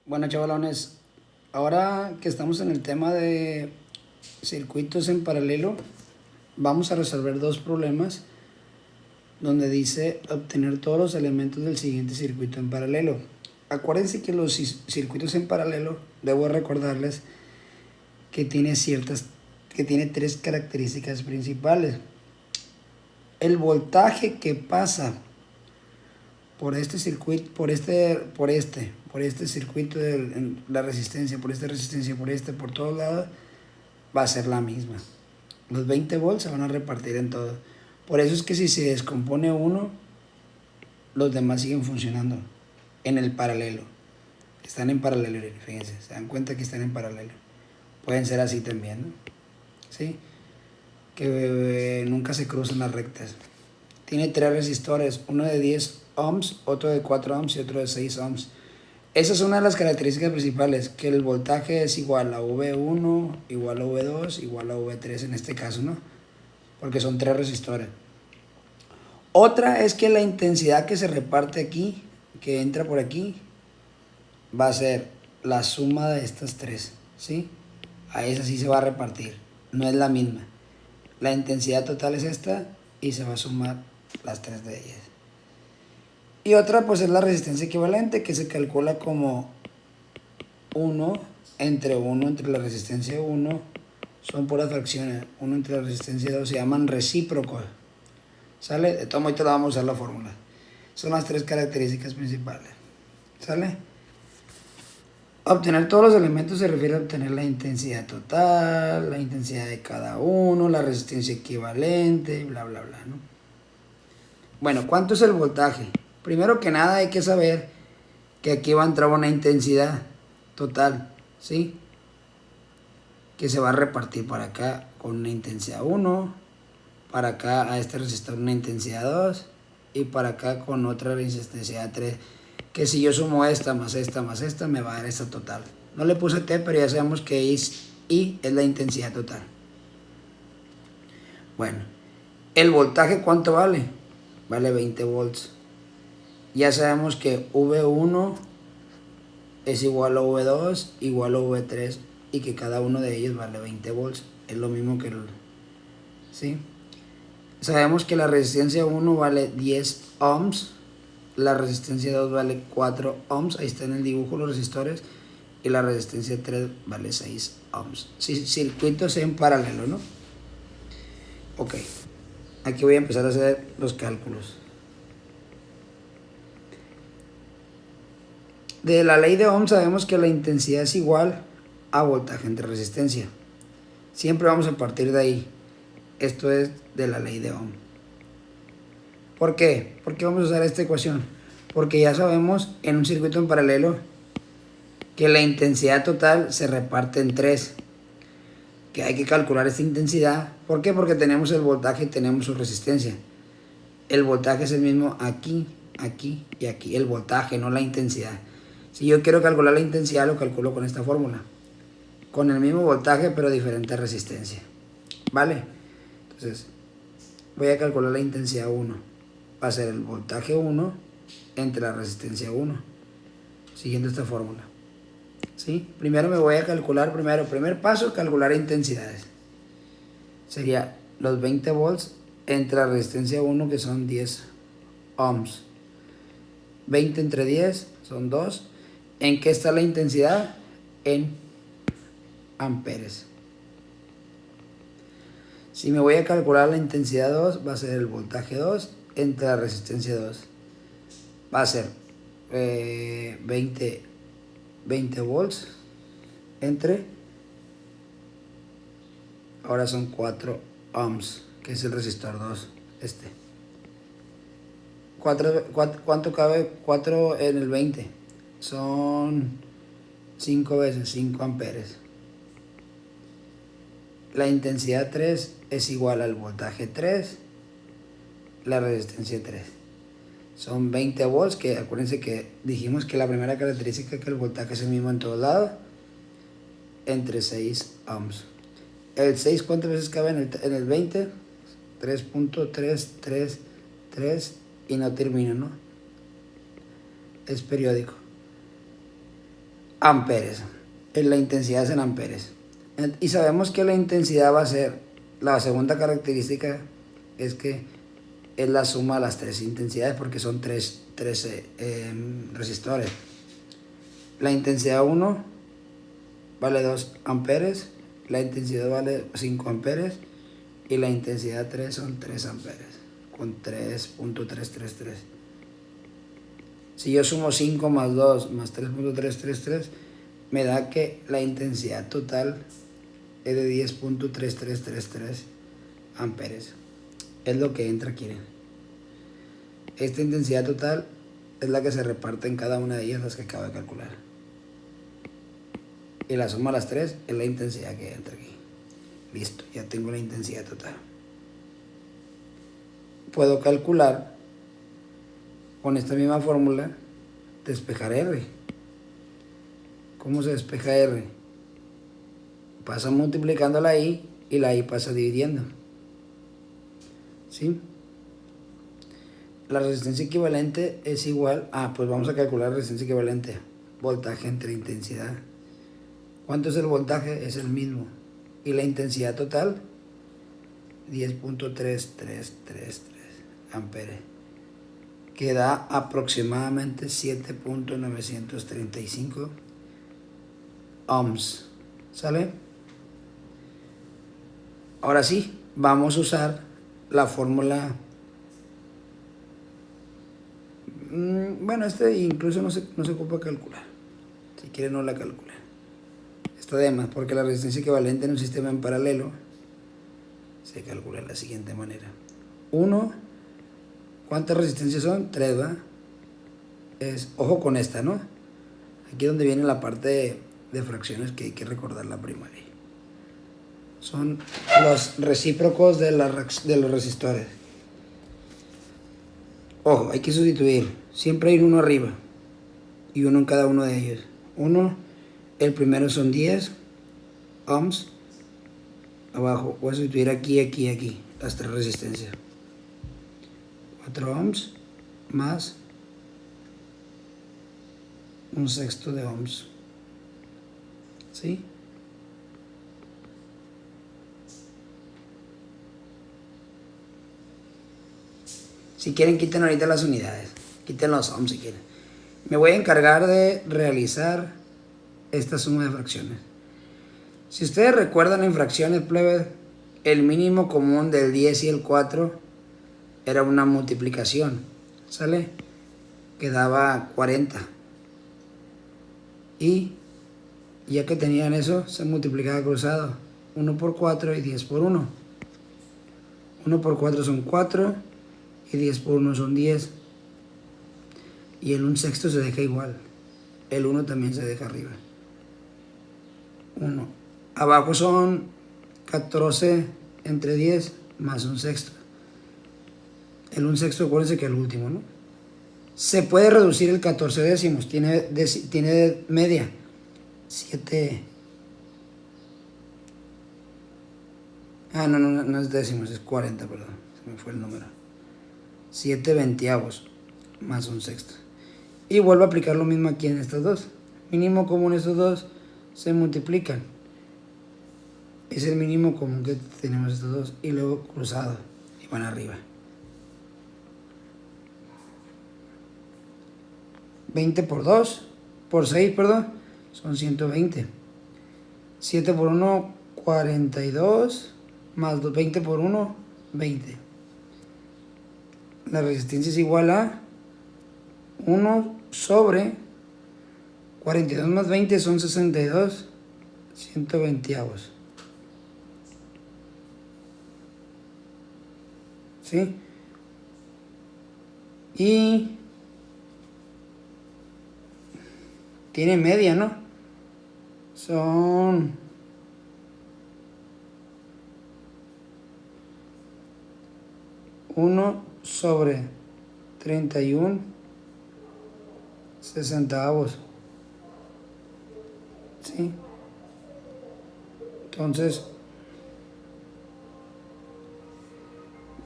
Bueno, chavalones, ahora que estamos en el tema de circuitos en paralelo, vamos a resolver dos problemas donde dice obtener todos los elementos del siguiente circuito en paralelo. Acuérdense que los circuitos en paralelo, debo recordarles que tiene tres características principales. El voltaje que pasa por este circuito, por este circuito de la resistencia, por todos lados, va a ser la misma. Los 20 volts se van a repartir en todo. Por eso es que si se descompone uno, los demás siguen funcionando en el paralelo. Están en paralelo, fíjense, se dan cuenta que están en paralelo. Pueden ser así también, ¿no? ¿Sí? Que nunca se cruzan las rectas. Tiene tres resistores, uno de 10 ohms, otro de 4 ohms y otro de 6 ohms. Esa es una de las características principales, que el voltaje es igual a V1, igual a V2, igual a V3 en este caso, ¿no? Porque son tres resistores. Otra es que la intensidad que se reparte aquí, que entra por aquí, va a ser la suma de estas tres, ¿sí? A esa sí se va a repartir, no es la misma. La intensidad total es esta y se va a sumar las tres de ellas. Y otra pues es la resistencia equivalente, que se calcula como 1 entre la resistencia 1, son puras fracciones, 1 entre la resistencia 2, se llaman recíprocos. ¿Sale? De todo modo, ahorita la vamos a usar la fórmula. Son las tres características principales. ¿Sale? Obtener todos los elementos se refiere a obtener la intensidad total, la intensidad de cada uno, la resistencia equivalente, bla, bla, bla, ¿no? Bueno, ¿cuánto es el voltaje? Primero que nada hay que saber que aquí va a entrar una intensidad total, ¿sí? Que se va a repartir para acá con una intensidad 1, para acá a este resistor una intensidad 2 y para acá con otra resistencia 3, que si yo sumo esta más esta más esta me va a dar esta total. No le puse T, pero ya sabemos que I es la intensidad total. Bueno, ¿el voltaje cuánto vale? Vale 20 volts. Ya sabemos que V1 es igual a V2 igual a V3 y que cada uno de ellos vale 20 volts. Es lo mismo que el... ¿sí? Sabemos que la resistencia 1 vale 10 ohms, la resistencia 2 vale 4 ohms, ahí está en el dibujo los resistores, y la resistencia 3 vale 6 ohms. Circuitos en paralelo, ¿no? Ok, aquí voy a empezar a hacer los cálculos. De la ley de Ohm sabemos que la intensidad es igual a voltaje entre resistencia. Siempre vamos a partir de ahí. Esto es de la ley de Ohm. ¿Por qué? ¿Por qué vamos a usar esta ecuación? Porque ya sabemos en un circuito en paralelo que la intensidad total se reparte en 3. Que hay que calcular esta intensidad. ¿Por qué? Porque tenemos el voltaje y tenemos su resistencia. El voltaje es el mismo aquí, aquí y aquí. El voltaje, no la intensidad. Si yo quiero calcular la intensidad, lo calculo con esta fórmula. Con el mismo voltaje, pero diferente resistencia. ¿Vale? Entonces, voy a calcular la intensidad 1. Va a ser el voltaje 1 entre la resistencia 1. Siguiendo esta fórmula. ¿Sí? Primero me voy a calcular, primer paso, calcular intensidades. Sería los 20 volts entre la resistencia 1, que son 10 ohms. 20 entre 10 son 2. ¿En qué está la intensidad? En amperes. Si me voy a calcular la intensidad 2, va a ser el voltaje 2 entre la resistencia 2. Va a ser 20 volts entre, ahora son 4 ohms, que es el resistor 2, este. ¿Cuánto cabe 4 en el 20? Son 5 veces 5 amperes. La intensidad 3 es igual al voltaje 3, la resistencia 3. Son 20 volts, que acuérdense que dijimos que la primera característica es que el voltaje es el mismo en todos lados, entre 6 ohms. ¿El 6 cuántas veces cabe en el 20? 3.333 y no termina, ¿no? Es periódico. amperes. La intensidad es en amperes. Y sabemos que la intensidad va a ser, la segunda característica es que es la suma de las tres intensidades porque son tres resistores. La intensidad 1 vale 2 amperes, la intensidad vale 5 amperes y la intensidad 3 son 3 amperes con 3.333. Si yo sumo 5 más 2 más 3.333, me da que la intensidad total es de 10.3333 amperes. Es lo que entra aquí. Esta intensidad total es la que se reparte en cada una de ellas, las que acabo de calcular. Y la suma de las tres es la intensidad que entra aquí. Listo, ya tengo la intensidad total. Puedo calcular con esta misma fórmula despejar R. ¿Cómo se despeja R? Pasa multiplicando la I y la I pasa dividiendo. ¿Sí? La resistencia equivalente es igual a, pues vamos a calcular la resistencia equivalente. Voltaje entre intensidad. ¿Cuánto es el voltaje? Es el mismo. Y la intensidad total, 10.3333 amperes. Que da aproximadamente 7.935 ohms. ¿Sale? Ahora sí, vamos a usar la fórmula. Bueno, incluso no se ocupa calcular. Si quiere no la calcula. Está de más porque la resistencia equivalente en un sistema en paralelo se calcula de la siguiente manera. 1, ¿cuántas resistencias son? 3, ¿va? Ojo con esta, ¿no? Aquí es donde viene la parte de fracciones que hay que recordar la primaria. Son los recíprocos de los resistores. Ojo, hay que sustituir. Siempre hay uno arriba y uno en cada uno de ellos. El primero son 10 ohms. Abajo voy a sustituir aquí, aquí, aquí las tres resistencias. 4 ohms más 1/6 de ohms. ¿Sí? Si quieren, quiten ahorita las unidades. Quiten los ohms si quieren. Me voy a encargar de realizar esta suma de fracciones. Si ustedes recuerdan en fracciones, plebe, el mínimo común del 10 y el 4 era una multiplicación. ¿Sale? Que daba 40. Y ya que tenían eso, se multiplicaba cruzado. 1 por 4 y 10 por 1. 1 por 4 son 4 y 10 por 1 son 10. Y el 1/6 se deja igual. El 1 también se deja arriba. 1. Abajo son 14 entre 10 más 1/6. El 1/6, acuérdense que es el último, ¿no? Se puede reducir el 14 décimos. Tiene media. 7. No es décimos, es 40, perdón. Se me fue el número. 7 veinteavos más 1/6. Y vuelvo a aplicar lo mismo aquí en estos dos. Mínimo común estos dos se multiplican. Es el mínimo común que tenemos estos dos. Y luego cruzado. Y van arriba. 20 por 2. Por 6, perdón. Son 120. 7 por 1, 42. Más 20 por 1, 20. La resistencia es igual a 1 sobre 42 más 20 son 62. 120avos. ¿Sí? Y tiene media, ¿no? Son 1 sobre 31 60avos. ¿Sí? Entonces,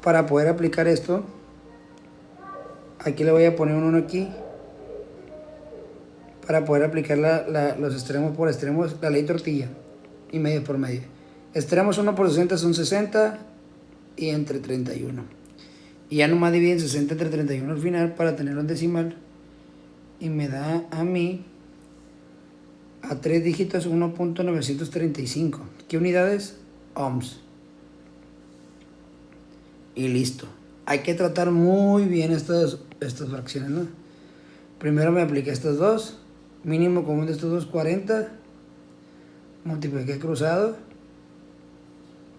para poder aplicar esto, aquí le voy a poner un 1 aquí para poder aplicar los extremos por extremos, la ley tortilla y medio por medio. Extremos 1 por 60 son 60 y entre 31. Y ya nomás dividen 60 entre 31 al final para tener un decimal. Y me da a mí a 3 dígitos 1.935. ¿Qué unidades? Ohms. Y listo. Hay que tratar muy bien estas fracciones, ¿no? Primero me apliqué estos dos. Mínimo común de estos dos, 40. Multipliqué cruzado.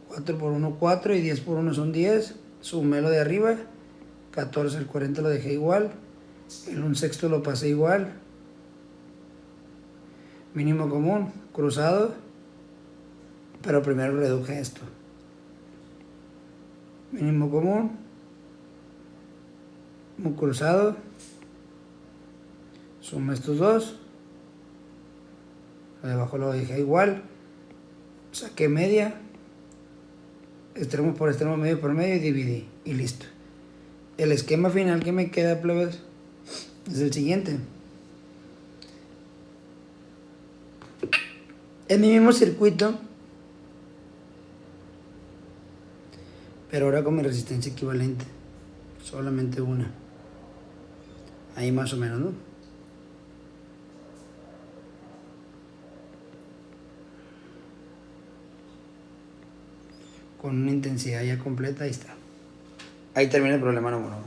4 por 1, 4. Y 10 por 1 son 10. Sumé lo de arriba. 14, el 40 lo dejé igual. El 1/6 lo pasé igual. Mínimo común, cruzado. Pero primero reduje esto. Mínimo común. Muy cruzado. Sumé estos dos. Lo de abajo lo dejé igual. Saqué media. Extremo por extremo, medio por medio y dividí. Y listo. El esquema final que me queda, plebes, es el siguiente. Es mi mismo circuito, pero ahora con mi resistencia equivalente. Solamente una. Ahí más o menos, ¿no? Con una intensidad ya completa, ahí está. Ahí termina el problema número 1.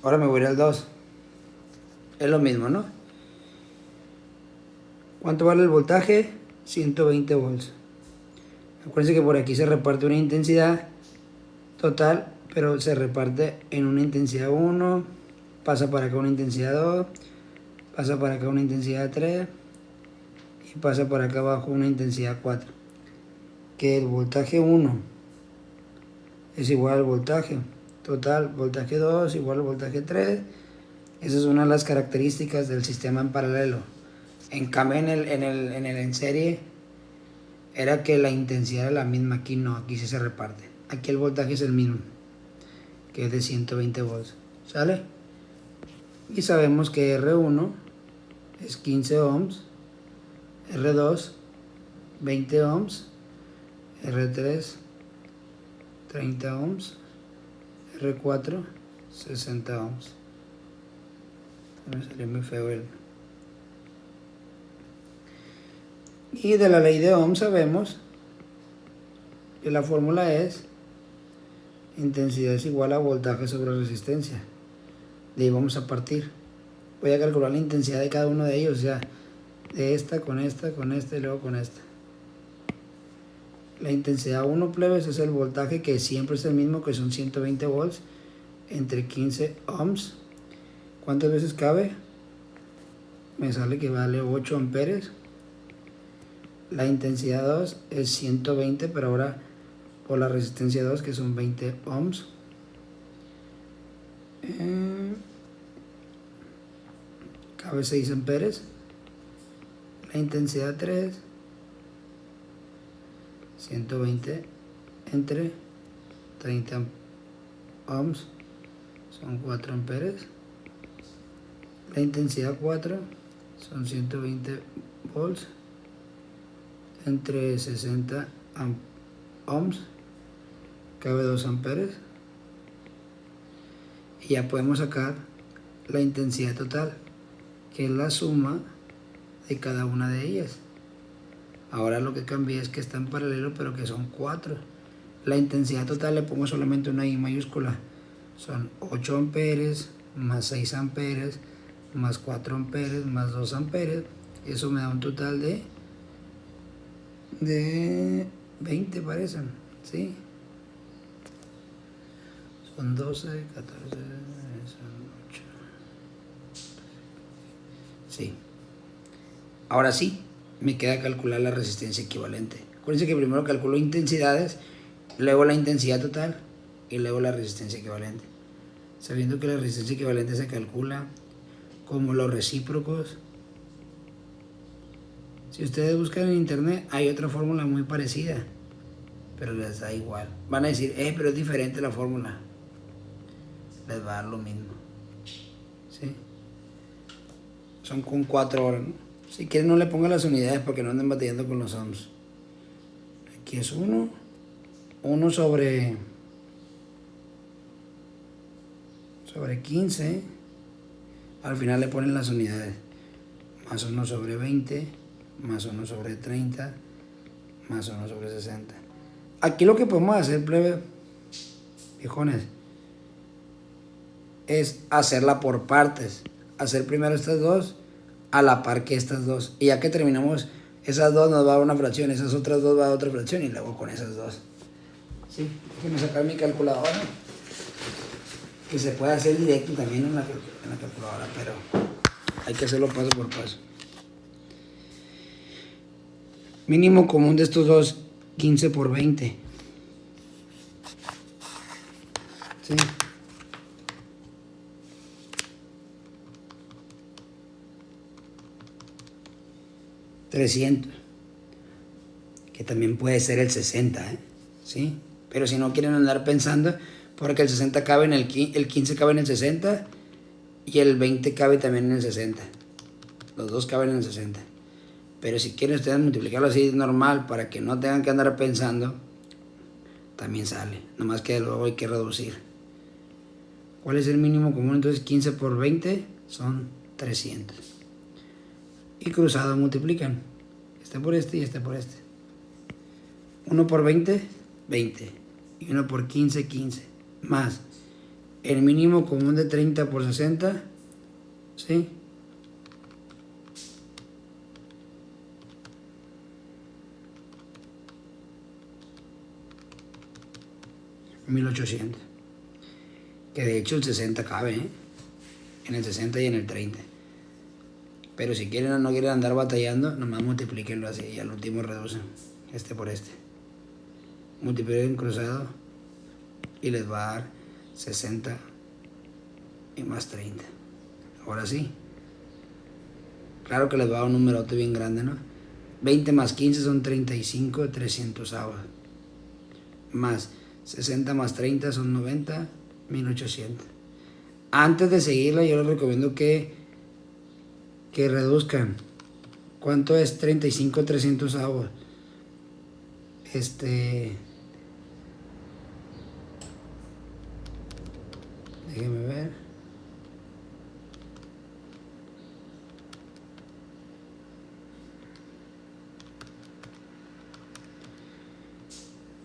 Ahora me voy a ir al 2. Es lo mismo, ¿no? ¿Cuánto vale el voltaje? 120 volts. Acuérdense que por aquí se reparte una intensidad total, pero se reparte en una intensidad 1, pasa para acá una intensidad 2, pasa para acá una intensidad 3 y pasa para acá abajo una intensidad 4. Que el voltaje 1 es igual al voltaje total, voltaje 2 igual al voltaje 3. Esa es una de las características del sistema en paralelo. En cambio en el en serie era que la intensidad era la misma. Aquí no, aquí sí se reparte. Aquí el voltaje es el mismo, que es de 120 volts. ¿Sale? Y sabemos que R1 es 15 ohms, R2 20 ohms, R3 30 ohms, R4 60 ohms. Me salió muy feo el... Y de la ley de Ohm sabemos que la fórmula es intensidad es igual a voltaje sobre resistencia. De ahí vamos a partir. Voy a calcular la intensidad de cada uno de ellos, o sea, de esta con esta y luego con esta. La intensidad 1, plebes, es el voltaje que siempre es el mismo, que son 120 volts entre 15 ohms. ¿Cuántas veces cabe? Me sale que vale 8 amperes. La intensidad 2 es 120, pero ahora por la resistencia 2, que son 20 ohms. Cabe 6 amperes. La intensidad 3, 120 entre 30 ohms, son 4 amperes. La intensidad 4 son 120 volts entre 60 ohms, cabe 2 amperes. Y ya podemos sacar la intensidad total, que es la suma de cada una de ellas. Ahora lo que cambié es que está en paralelo, pero que son 4. La intensidad total le pongo solamente una I mayúscula. Son 8 amperes más 6 amperes más 4 amperes más 2 amperes. Eso me da un total de 20, parecen, ¿sí? Son 12, 14, son 8. Sí. Ahora sí, me queda calcular la resistencia equivalente. Acuérdense que primero calculo intensidades, luego la intensidad total y luego la resistencia equivalente. Sabiendo que la resistencia equivalente se calcula como los recíprocos. Si ustedes buscan en internet, hay otra fórmula muy parecida, pero les da igual. Van a decir, pero es diferente la fórmula. Les va a dar lo mismo. ¿Sí? Son con 4 horas, ¿no? Si quieren no le pongan las unidades porque no anden batallando con los ohms. Aquí es 1. 1 sobre 15. Al final le ponen las unidades. Más 1 sobre 20. Más 1 sobre 30. Más 1 sobre 60. Aquí lo que podemos hacer, plebe, viejones, es hacerla por partes. Hacer primero estas dos a la par que estas dos. Y ya que terminamos esas dos nos va a dar una fracción. Esas otras dos va a dar otra fracción. Y luego con esas dos. Sí, déjenme sacar mi calculadora. Que se puede hacer directo también en la calculadora. Pero hay que hacerlo paso por paso. Mínimo común de estos dos, 15 por 20. ¿Sí? $300. Que también puede ser el 60, ¿sí? Pero si no quieren andar pensando, porque el 60 cabe en el 15 cabe en el 60 y el 20 cabe también en el 60. Los dos caben en el 60. Pero si quieren ustedes multiplicarlo así normal para que no tengan que andar pensando, también sale. Nomás que luego hay que reducir. ¿Cuál es el mínimo común? Entonces 15 por 20 son 300. Y cruzado multiplican. Este por este y este por este. 1 por 20, 20. Y 1 por 15, 15. Más el mínimo común de 30 por 60. ¿Sí? $1800. Que de hecho el 60 cabe, en el 60 y en el 30. Pero si quieren o no quieren andar batallando, nomás multiplíquenlo así y al último reducen. Este por este. Multipliquen cruzado y les va a dar 60 y más 30. Ahora sí. Claro que les va a dar un numerote bien grande, ¿no? 20 más 15 son 35, 300 avos. Más 60 más 30 son 90, 1800. Antes de seguirla, yo les recomiendo que reduzcan. ¿Cuánto es 35, 300 avos? Déjenme ver.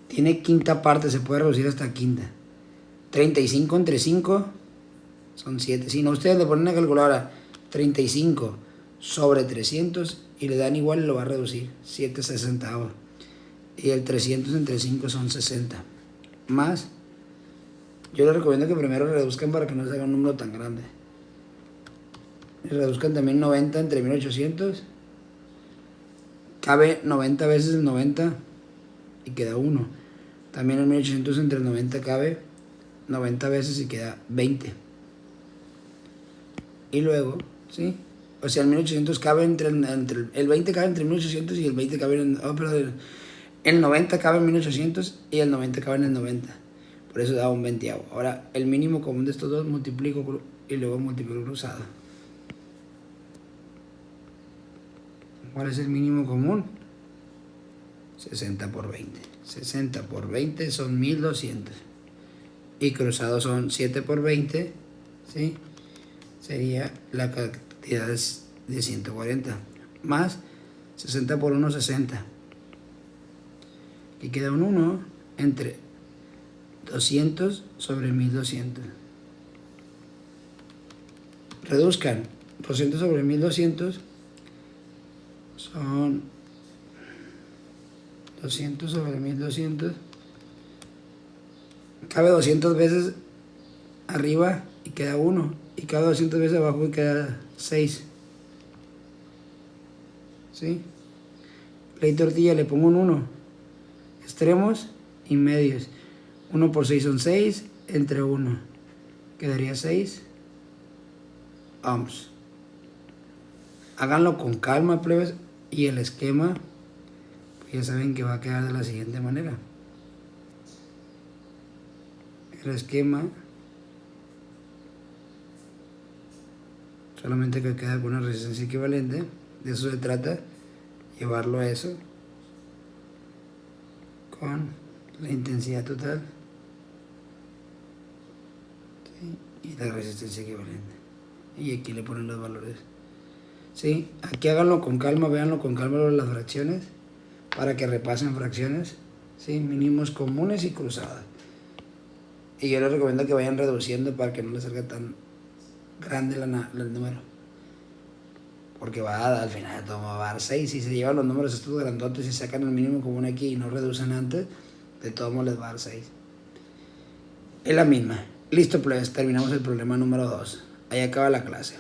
Tiene quinta parte, se puede reducir hasta quinta. 35 entre 5 son 7. Si no, ustedes le ponen una calculadora 35 sobre 300 y le dan igual, lo va a reducir 7/60. Y el 300 entre 5 son 60. Más, yo les recomiendo que primero reduzcan para que no se haga un número tan grande. Y reduzcan también 90 entre 1800. Cabe 90 veces el 90 y queda 1. También el 1800 entre el 90 cabe 90 veces y queda 20. Y luego, ¿sí? O sea, el 1800 cabe entre el 20 cabe entre el 1800 y el 20 cabe en... Oh, perdón. El 90 cabe en 1800 y el 90 cabe en el 90. Por eso da un 20avo. Ahora, el mínimo común de estos dos multiplico y luego multiplico cruzado. ¿Cuál es el mínimo común? 60 por 20. 60 por 20 son 1200. Y cruzado son 7 por 20. ¿Sí? Sería la cantidad de 140. Más 60 por 1, 60. Y queda un 1 entre 200 sobre 1200. Reduzcan. 200 sobre 1200 son 200 sobre 1200. Cabe 200 veces arriba y queda 1. Y cabe 200 veces abajo y queda 6. ¿Sí? Ley tortilla, le pongo un 1. Extremos y medios. 1 por 6 son 6. Entre 1. Quedaría 6 ohms. Háganlo con calma, plebes. Y el esquema, pues ya saben que va a quedar de la siguiente manera. El esquema solamente que queda con una resistencia equivalente. De eso se trata, llevarlo a eso con la intensidad total, ¿sí? Y la resistencia equivalente. Y aquí le ponen los valores. ¿Sí? Aquí háganlo con calma, véanlo con calma las fracciones para que repasen fracciones, ¿sí? Mínimos comunes y cruzadas. Y yo les recomiendo que vayan reduciendo para que no les salga tan grande el número. Porque al final todo va a dar 6. Si se llevan los números estos grandotes y sacan el mínimo común aquí y no reducen antes, de todos modos les va a dar 6. Es la misma. Listo, pues terminamos el problema número 2. Ahí acaba la clase.